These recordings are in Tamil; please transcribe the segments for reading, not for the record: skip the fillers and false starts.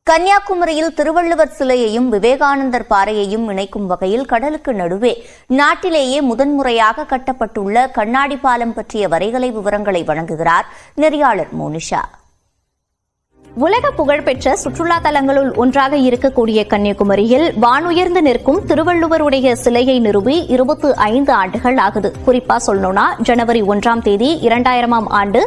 கன்னியாகுமரியில் திருவள்ளுவர் சிலையையும் விவேகானந்தர் பாறையையும் இணைக்கும் வகையில் கடலுக்கு நடுவே நாட்டிலேயே முதன்முறையாக கட்டப்பட்டுள்ள கண்ணாடி பாலம் பற்றிய வரைகலை விவரங்களை வழங்குகிறார் நெறியாளர் மோனிஷா. உலக புகழ்பெற்ற சுற்றுலா தலங்களுள் ஒன்றாக இருக்கக்கூடிய கன்னியாகுமரியில் வானுயர்ந்து நிற்கும் திருவள்ளுவருடைய சிலையை நிறுவி 25 ஆண்டுகள் ஆகுது. குறிப்பா சொல்லணும்னா ஜனவரி 1ஆம் தேதி 2000ஆம் ஆண்டு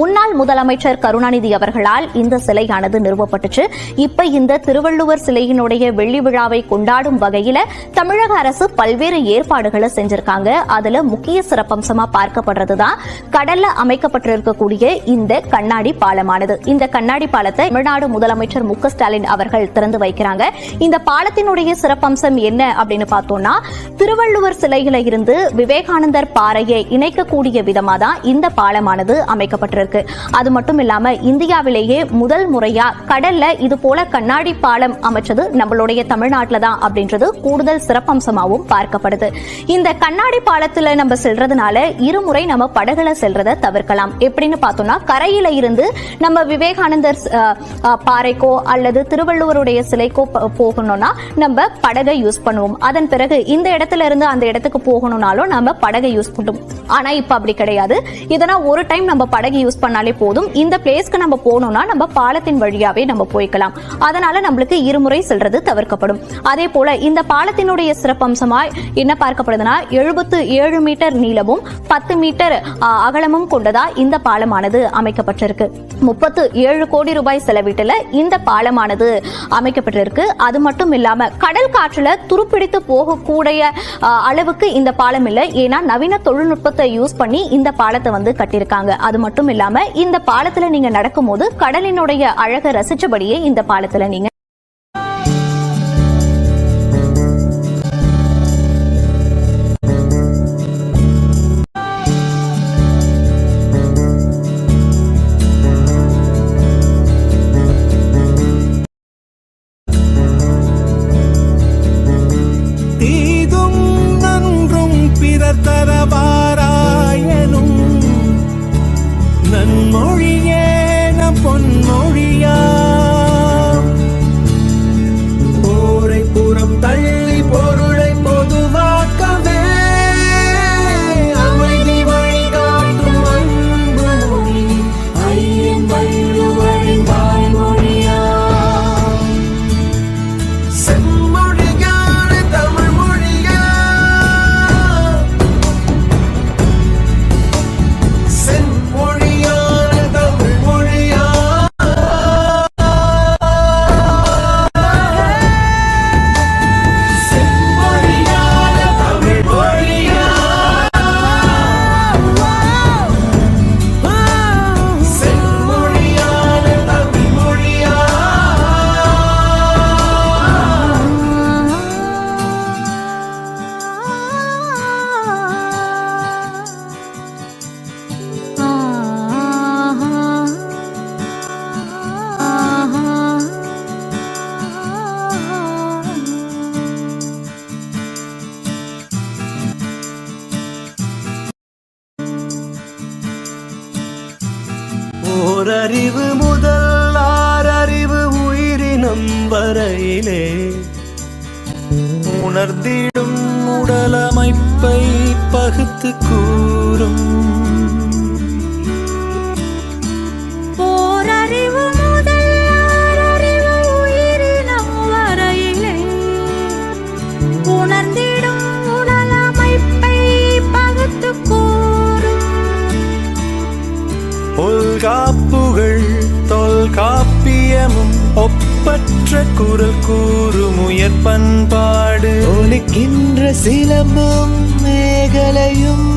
முன்னாள் முதலமைச்சர் கருணாநிதி அவர்களால் இந்த சிலையானது நிறுவப்பட்டுச்சு. இப்ப இந்த திருவள்ளுவர் சிலையினுடைய வெள்ளி விழாவை கொண்டாடும் வகையில தமிழக அரசு பல்வேறு ஏற்பாடுகளை செஞ்சிருக்காங்க. அதுல முக்கிய சிறப்பம்சமா பார்க்கப்படுறதுதான் கடல்ல அமைக்கப்பட்டிருக்கக்கூடிய இந்த கண்ணாடி பாலமானது. இந்த கண்ணாடி பாலத்தை தமிழ்நாடு முதலமைச்சர் மு.க. ஸ்டாலின் அவர்கள் திறந்து வைக்கிறாங்க. இந்த பாலத்தினுடைய சிறப்பம்சம் என்ன அப்படின்னு பார்த்தோம்னா, திருவள்ளுவர் சிலையில இருந்து விவேகானந்தர் பாறையை இணைக்கக்கூடிய விதமா தான் இந்த பாலமானது அமைக்கப்பட்டிருக்கு. அது மட்டும் இல்லாம இந்தியாவிலேயே முதல் முறையா கடல்ல இது போல கண்ணாடி பாலம் அமைச்சது நம்மளுடைய தமிழ்நாட்டில தான் அப்படின்றது கூடுதல் சிறப்பம்சமாகவும் பார்க்கப்படுது. இந்த கண்ணாடி பாலத்துல நம்ம செல்றதுனால இருமுறை நம்ம படகுல செல்றதை தவிர்க்கலாம். எப்படின்னு பார்த்தோம்னா, கரையில இருந்து நம்ம விவேகானந்தர் பாறைக்கோ அல்லது திருவள்ளுவருடைய சிலைக்கோ போகணும்னா நம்ம படகை யூஸ் பண்ணுவோம். அதன் பிறகு இந்த இடத்துல இருந்து அந்த இடத்துக்கு போகணும்னாலும் நம்ம படகை யூஸ் பண்ணுவோம். ஆனா இப்ப அப்படி கிடையாது. இதனா ஒரு டைம் நம்ம படகை யூஸ் பண்ணாலே போதும். இந்த பிளேஸ்க்கு நம்ம போகணும்னா நம்ம பாலத்தின் வழியாவே நம்ம போய்க்கலாம். அதனால நம்மளுக்கு இருமுறை செல்றது தவிர்க்கப்படும். அதே போல இந்த பாலத்தினுடைய சிறப்பம்சமா என்ன பார்க்கப்படுதுன்னா, 77 மீட்டர் நீளமும் 10 மீட்டர் அகலமும் கொண்டதா இந்த பாலமானது அமைக்கப்பட்டிருக்கு. 37 கோடி ரூபாய் செலவீட்டுல இந்த பாலமானது அமைக்கப்பட்டிருக்கு. அது மட்டும் இல்லாம கடல் காற்றுல துருப்பிடித்து போகக்கூடிய அளவுக்கு இந்த பாலம் இல்ல. ஏன்னா நவீன தொழில்நுட்பத்தை யூஸ் பண்ணி இந்த பாலத்தை வந்து கட்டியிருக்காங்க. அது மட்டும் இல்லாம இந்த பாலத்துல நீங்க நடக்கும்போது கடலினுடைய அழகை ரசிச்சபடியே இந்த பாலத்துல நீங்க தரவாராயனும் நன்மொழியே நம் பொன்மொழியா போரை புறம் தள்ளி பொருளை பொதுவாக்கவே அமைதி வழிகாட்டும் அன்பு மொழி ஐயன் வள்ளுவரின் வாய்மொழியா செம்மொழியான தமிழ் மொழியா ஓரறிவு முதல் ஆறறிவு உயிரினம் வரையிலே உணர்ந்திடும் உடலமைப்பை பகுத்து கூறும் ஓரறிவு முதல் ஆறறிவு உயிரினம் வரையிலே உணர்ந்திடும் உடலமைப்பை பகுத்து கூறும் தொல்காப்புகள் தொல்காப்பியமும் ஒப்பற்ற குரல் கூறும் உயர் பண்பாடு ஒலிக்கின்ற சிலம்பும் மேகலையும்